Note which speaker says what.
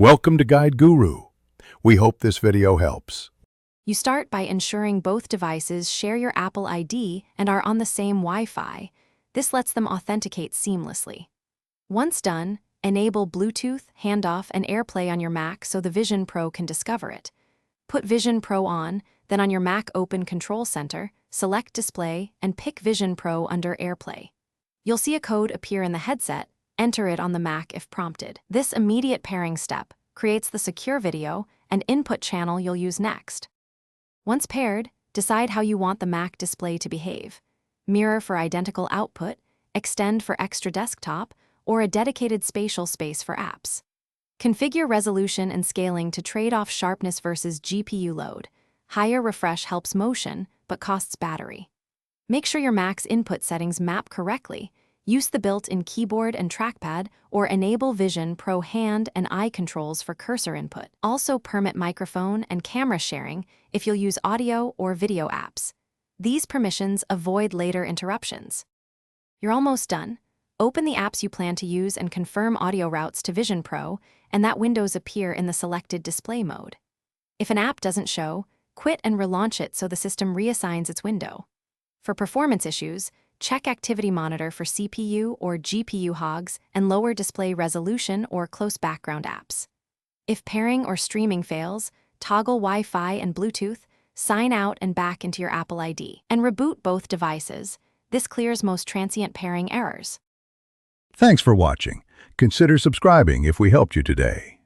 Speaker 1: Welcome to Guide Guru. We hope this video helps.
Speaker 2: You start by ensuring both devices share your Apple ID and are on the same Wi-Fi. This lets them authenticate seamlessly. Once done, enable Bluetooth, handoff, and AirPlay on your Mac so the VisionPro can discover it. Put VisionPro on, then on your Mac open Control Center, select Display, and pick VisionPro under AirPlay. You'll see a code appear in the headset. Enter it on the Mac if prompted. This immediate pairing step creates the secure video and input channel you'll use next. Once paired, decide how you want the Mac display to behave. Mirror for identical output, extend for extra desktop, or a dedicated spatial space for apps. Configure resolution and scaling to trade off sharpness versus GPU load. Higher refresh helps motion, but costs battery. Make sure your Mac's input settings map correctly. Use the built-in keyboard and trackpad, or enable VisionPro hand and eye controls for cursor input. Also permit microphone and camera sharing if you'll use audio or video apps. These permissions avoid later interruptions. You're almost done. Open the apps you plan to use and confirm audio routes to VisionPro, and that windows appear in the selected display mode. If an app doesn't show, quit and relaunch it so the system reassigns its window. For performance issues, check Activity Monitor for CPU or GPU hogs and lower display resolution or close background apps. If pairing or streaming fails, toggle Wi-Fi and Bluetooth, sign out and back into your Apple ID, and reboot both devices. This clears most transient pairing errors.
Speaker 1: Thanks for watching. Consider subscribing if we helped you today.